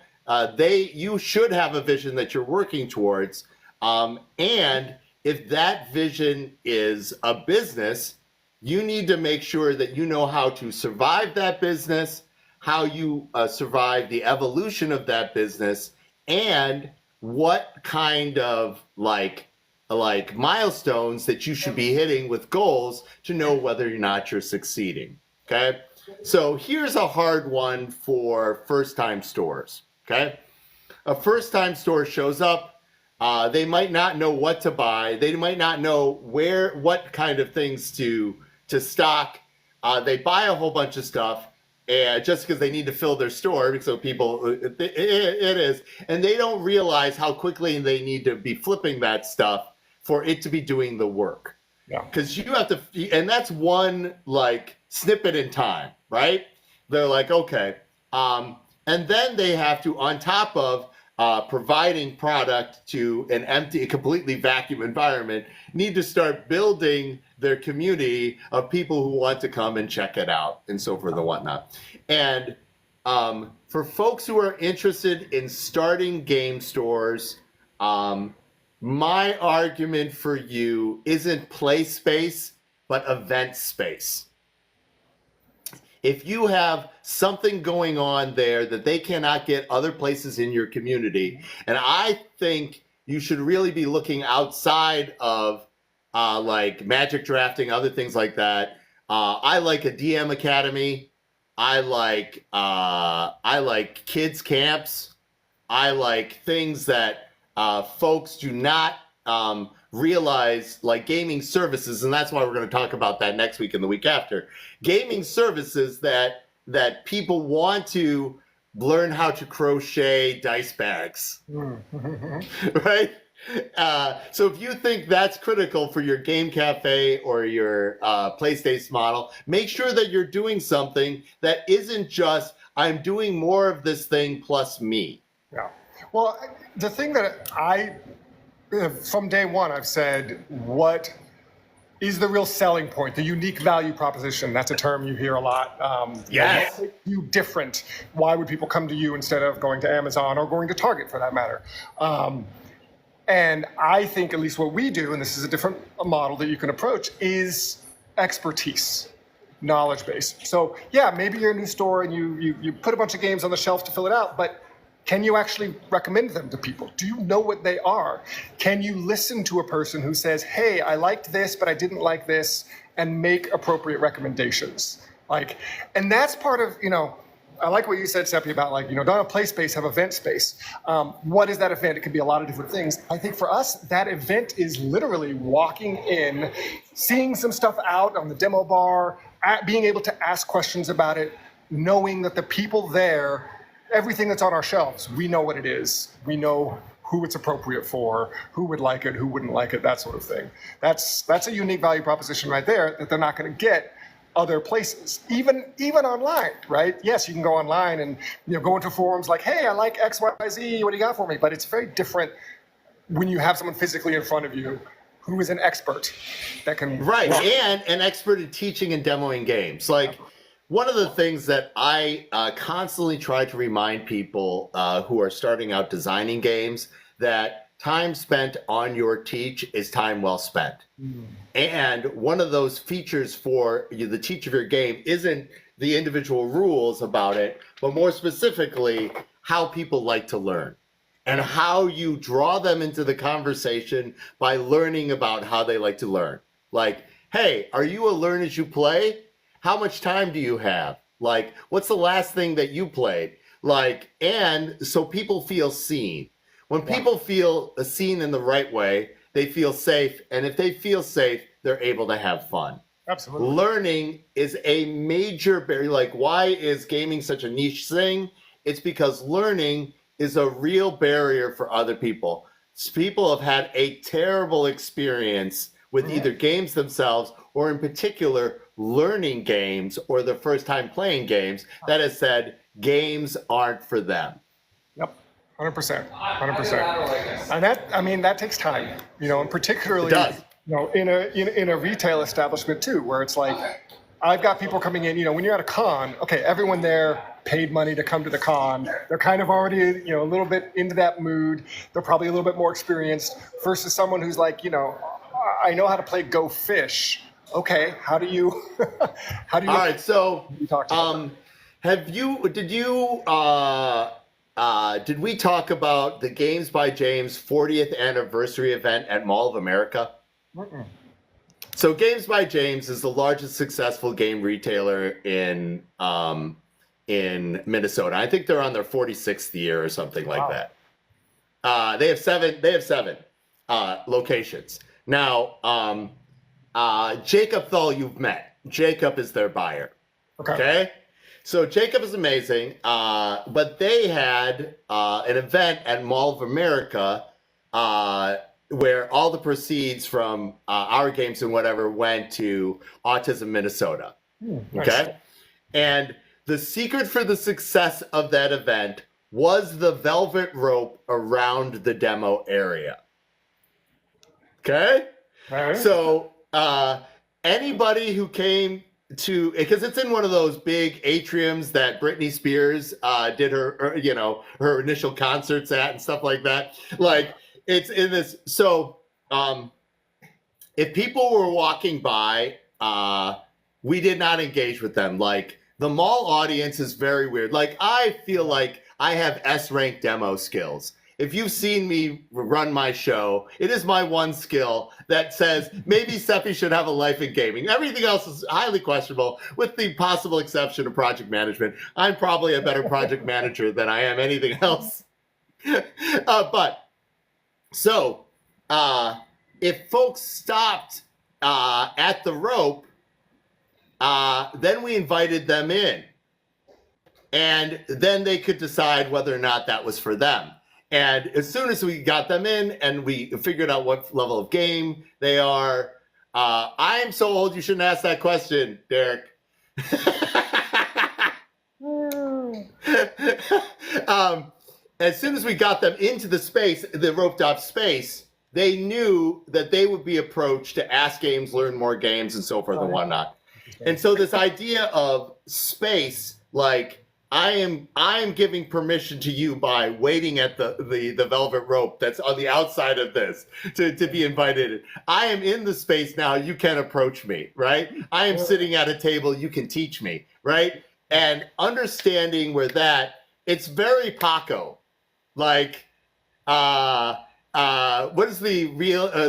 You should have a vision that you're working towards. And if that vision is a business, you need to make sure that you know how to survive that business, how you survive the evolution of that business, and what kind of like milestones that you should be hitting with goals to know whether or not you're succeeding. Okay. So here's a hard one for first-time stores. Okay. A first-time store shows up. They might not know what to buy. They might not know what kind of things to stock. They buy a whole bunch of stuff, and just because they need to fill their store, so people, it is, and they don't realize how quickly they need to be flipping that stuff for it to be doing the work. Yeah. Because you have to, and that's one like snippet in time, right? They're like, okay. And then they have to, on top of providing product to an empty, completely vacuum environment, need to start building their community of people who want to come and check it out and so forth and whatnot. And for folks who are interested in starting game stores, my argument for you isn't play space, but event space. If you have something going on there that they cannot get other places in your community, and I think you should really be looking outside of like Magic drafting, other things like that. I like a DM Academy. I like kids camps. I like things that folks do not realize, like gaming services, and that's why we're going to talk about that next week and the week after. Gaming services that people want to learn how to crochet dice bags, right? So if you think that's critical for your game cafe or your PlayStation model, make sure that you're doing something that isn't just, I'm doing more of this thing plus me. Yeah. Well, the thing that from day one, I've said, what is the real selling point, the unique value proposition? That's a term you hear a lot. Yes. What makes you different? Why would people come to you instead of going to Amazon or going to Target for that matter? And I think at least what we do, and this is a different model that you can approach, is expertise, knowledge base. So yeah, maybe you're a new store and you put a bunch of games on the shelf to fill it out, but can you actually recommend them to people? Do you know what they are? Can you listen to a person who says, hey, I liked this, but I didn't like this, and make appropriate recommendations? And that's part of, I like what you said, Seppy, about don't have play space, have event space. What is that event? It could be a lot of different things. I think for us, that event is literally walking in, seeing some stuff out on the demo bar, being able to ask questions about it, knowing that the people there, everything that's on our shelves, we know what it is. We know who it's appropriate for, who would like it, who wouldn't like it, that sort of thing. That's a unique value proposition right there that they're not going to get other places, even online, right? Yes, you can go online and go into forums like, hey, I like X, Y, Z, what do you got for me? But it's very different when you have someone physically in front of you who is an expert that can... Right, and an expert in teaching and demoing games. One of the things that I constantly try to remind people who are starting out designing games, that time spent on your teach is time well spent. And one of those features for the teach of your game isn't the individual rules about it, but more specifically, how people like to learn and how you draw them into the conversation by learning about how they like to learn. Like, hey, are you a learn as you play? How much time do you have? What's the last thing that you played? And so people feel seen. When people feel seen in the right way, they feel safe. And if they feel safe, they're able to have fun. Absolutely. Learning is a major barrier. Why is gaming such a niche thing? It's because learning is a real barrier for other people. People have had a terrible experience with either games themselves or in particular learning games or the first time playing games that has said games aren't for them. Yep, 100%, 100%. And that takes time, and particularly, It does. In a retail establishment too, where it's I've got people coming in, when you're at a con, okay, everyone there paid money to come to the con. They're kind of already, a little bit into that mood. They're probably a little bit more experienced versus someone who's I know how to play Go Fish. Okay, how do you All right, so talk to did you did we talk about the Games by James 40th anniversary event at Mall of America? Mm-mm. So Games by James is the largest successful game retailer in Minnesota. I think they're on their 46th year or something like that. They have seven locations. Now, Jacob Thal you've met. Jacob is their buyer. Okay? So Jacob is amazing, but they had an event at Mall of America where all the proceeds from our games and whatever went to Autism Minnesota. Nice. Okay? And the secret for the success of that event was the velvet rope around the demo area. Okay? All right. So anybody who came to, because it's in one of those big atriums that Britney Spears did her her initial concerts at and stuff like that. Like it's in this. So if people were walking by, we did not engage with them. Like the mall audience is very weird. Like I feel like I have S-rank demo skills. If you've seen me run my show, it is my one skill that says maybe Seppy should have a life in gaming. Everything else is highly questionable, with the possible exception of project management. I'm probably a better project manager than I am anything else. If folks stopped at the rope, then we invited them in. And then they could decide whether or not that was for them. And as soon as we got them in and we figured out what level of game they are, I am so old you shouldn't ask that question, Derek. As soon as we got them into the space, the roped off space, they knew that they would be approached to ask games, learn more games, and so forth and whatnot. And so this idea of space, like, I am giving permission to you by waiting at the velvet rope that's on the outside of this to be invited. I am in the space now. You can approach me, right? I am sitting at a table. You can teach me, right? And understanding where that, it's very Paco. Like, what is the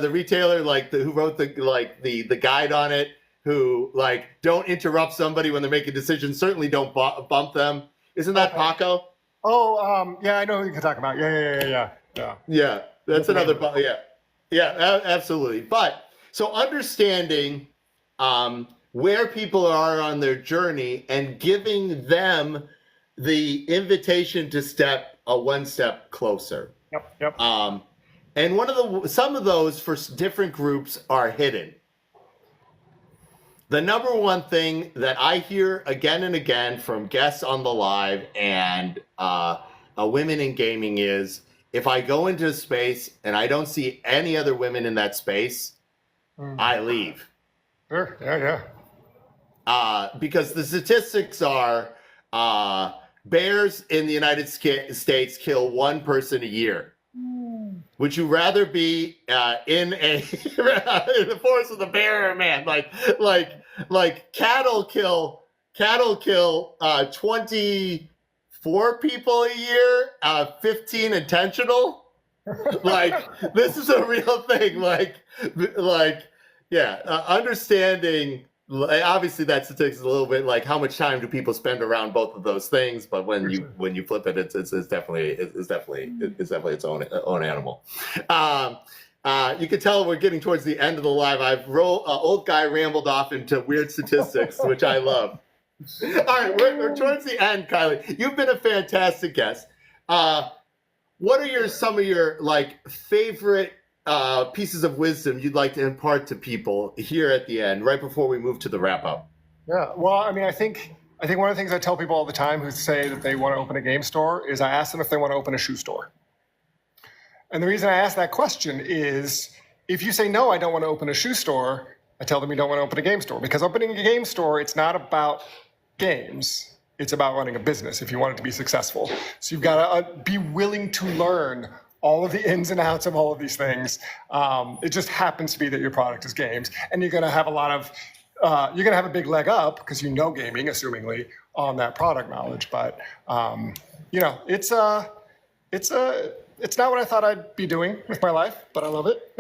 retailer like who wrote the guide on it? Who like don't interrupt somebody when they're making decisions. Certainly don't bump them. Isn't that Paco? Oh, yeah, I know who you're talking about. Yeah. Yeah, that's another. Yeah, absolutely. But so understanding where people are on their journey and giving them the invitation to step one step closer. Yep. And some of those for different groups are hidden. The number one thing that I hear again and again from guests on the live and women in gaming is, if I go into a space and I don't see any other women in that space, I leave. Sure, yeah. Because the statistics are bears in the United States kill one person a year. Would you rather be in the forest with a bear or a man? Like cattle kill 24 people a year, 15 intentional. Like this is a real thing. Understanding. Obviously, that statistics is a little bit like how much time do people spend around both of those things. But when you flip it, it's definitely its own animal. You can tell we're getting towards the end of the live. Old guy rambled off into weird statistics, which I love. All right, we're towards the end, Kylie. You've been a fantastic guest. What are some of your favorite pieces of wisdom you'd like to impart to people here at the end, right before we move to the wrap up? Yeah, well, I mean, I think one of the things I tell people all the time who say that they want to open a game store is I ask them if they want to open a shoe store. And the reason I ask that question is if you say, no, I don't want to open a shoe store, I tell them you don't want to open a game store. Because opening a game store, it's not about games. It's about running a business if you want it to be successful. So you've got to be willing to learn all of the ins and outs of all of these things. It just happens to be that your product is games, and you're going to have a big leg up because you know gaming, assumingly, on that product knowledge. But it's It's not what I thought I'd be doing with my life, but I love it.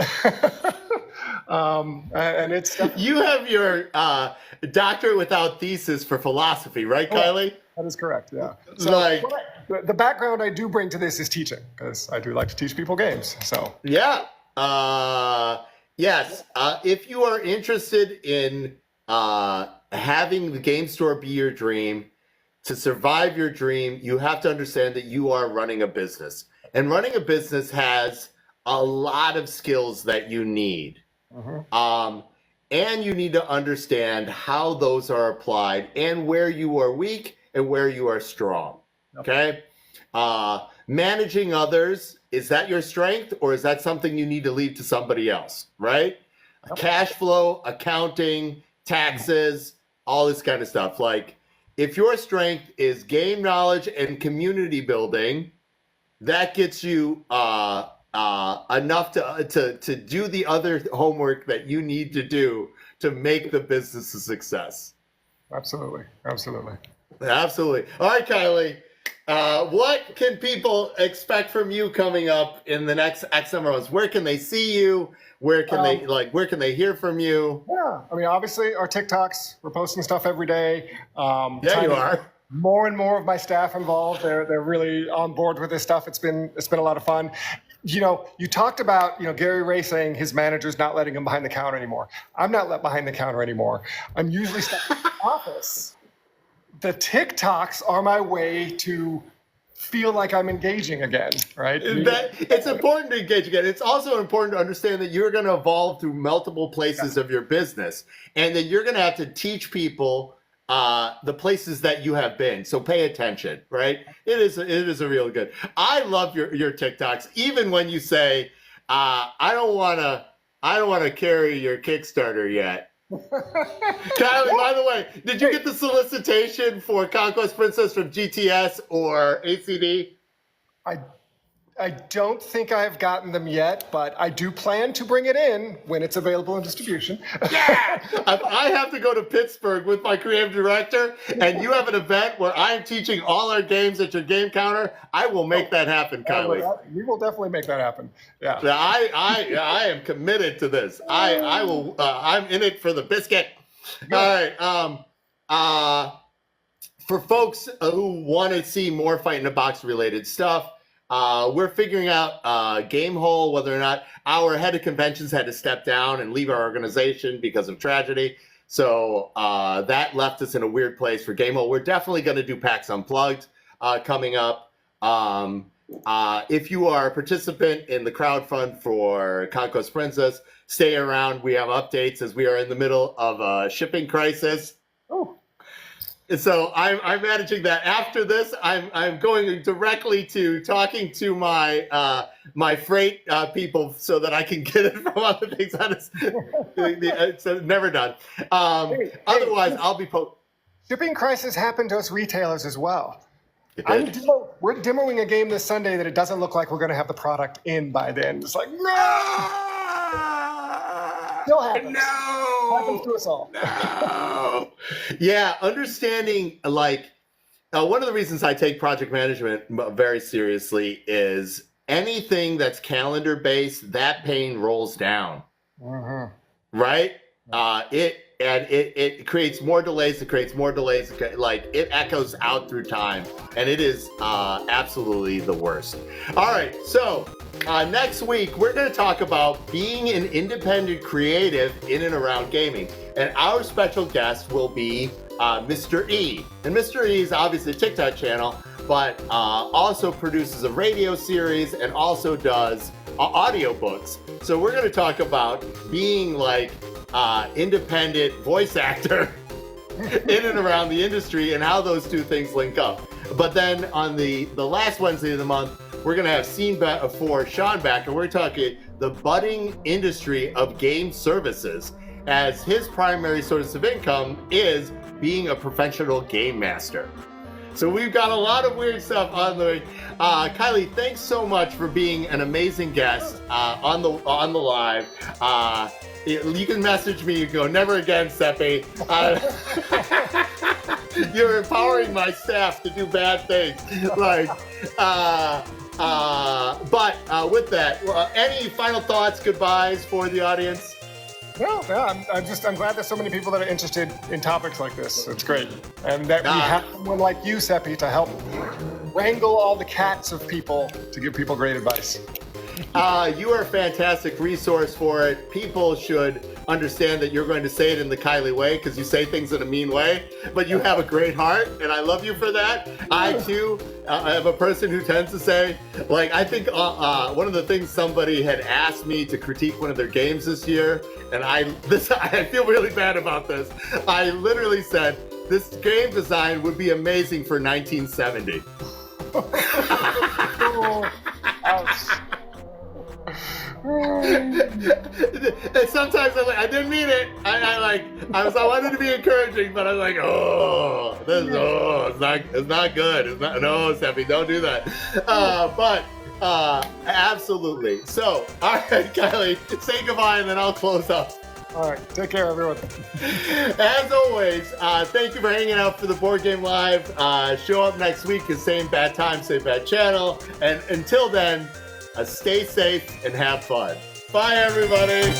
And it's You have your doctorate without thesis for philosophy, right, Kylie? that is correct. Yeah. So Like, the background I do bring to this is teaching, because I do like to teach people games. So yeah. Yes. If you are interested in having the game store be your dream, to survive your dream, you have to understand that you are running a business. And running a business has a lot of skills that you need. And you need to understand how those are applied and where you are weak and where you are strong. Okay? Managing others, is that your strength, or is that something you need to leave to somebody else, right? Cash flow, accounting, taxes, all this kind of stuff. Like, if your strength is game knowledge and community building, that gets you enough to do the other homework that you need to do to make the business a success. absolutely. Absolutely. All right, Kylie. What can people expect from you coming up in the next X number of months? Where can they see you? Where can they hear from you? Yeah, I mean, obviously our TikToks, we're posting stuff every day. Yeah, you are. More and more of my staff involved. They're really on board with this stuff. It's been a lot of fun. You know, you talked about, Gary Ray saying his manager's not letting him behind the counter anymore. I'm not let behind the counter anymore. I'm usually stuck in the office. The TikToks are my way to feel like I'm engaging again, right? It's important to engage again. It's also important to understand that you're going to evolve through multiple places of your business, and that you're going to have to teach people the places that you have been. So pay attention, right? It is a real good. I love your TikToks, even when you say, I don't want to carry your Kickstarter yet. Kylie, by the way, did you get the solicitation for Conquest Princess from GTS or ACD? I don't think I have gotten them yet, but I do plan to bring it in when it's available in distribution. Yeah! I have to go to Pittsburgh with my creative director, and you have an event where I'm teaching all our games at your game counter. I will make that happen, Kylie. We will definitely make that happen. Yeah. I am committed to this. I will. I'm in it for the biscuit. All right. For folks who want to see more Fight in a Box related stuff, we're figuring out Gamehole, whether or not our head of conventions had to step down and leave our organization because of tragedy. So that left us in a weird place for Gamehole. We're definitely going to do PAX Unplugged coming up. If you are a participant in the crowdfund for Conquest Princess, stay around. We have updates as we are in the middle of a shipping crisis. Oh. So I'm managing that. After this, I'm going directly to talking to my my freight people so that I can get it from other things. It's never done. Otherwise, I'll be shipping crisis happened to us retailers as well. We're demoing a game this Sunday that it doesn't look like we're going to have the product in by then. It's like, no! Still happens. No! Happens to us all. No! Yeah, understanding, like, one of the reasons I take project management very seriously is anything that's calendar-based, that pain rolls down. Right? It creates more delays. It creates more delays. Like, it echoes out through time, and it is absolutely the worst. All right, so next week we're going to talk about being an independent creative in and around gaming, and our special guest will be Mr. E. And Mr. E is obviously a TikTok channel, but also produces a radio series and also does audiobooks. So we're going to talk about being like independent voice actor in and around the industry and how those two things link up. But then on the last Wednesday of the month, we're going to have Scene for Sean back, and we're talking the budding industry of game services, as his primary source of income is being a professional game master. So we've got a lot of weird stuff on the way. Kylie, thanks so much for being an amazing guest on the live. You can message me. You can go, never again, Seppy. You're empowering my staff to do bad things. Like, With that, any final thoughts, goodbyes for the audience? No, I'm glad there's so many people that are interested in topics like this. It's great. And that we have someone like you, Seppy, to help wrangle all the cats of people to give people great advice. You are a fantastic resource for it. People should understand that you're going to say it in the Kylie way because you say things in a mean way, but you have a great heart, and I love you for that. I, too, am a person who tends to say, like, I think one of the things somebody had asked me to critique one of their games this year, and I feel really bad about this. I literally said, this game design would be amazing for 1970. Ouch. And sometimes I'm like, I didn't mean it. I wanted to be encouraging, but I was like, it's not good. No, Seppy, don't do that. Absolutely. So, all right, Kylie, say goodbye and then I'll close up. All right, take care, everyone. As always, thank you for hanging out for the Board Game Live. Show up next week, same bad time, same bad channel. And until then, stay safe and have fun. Bye, everybody.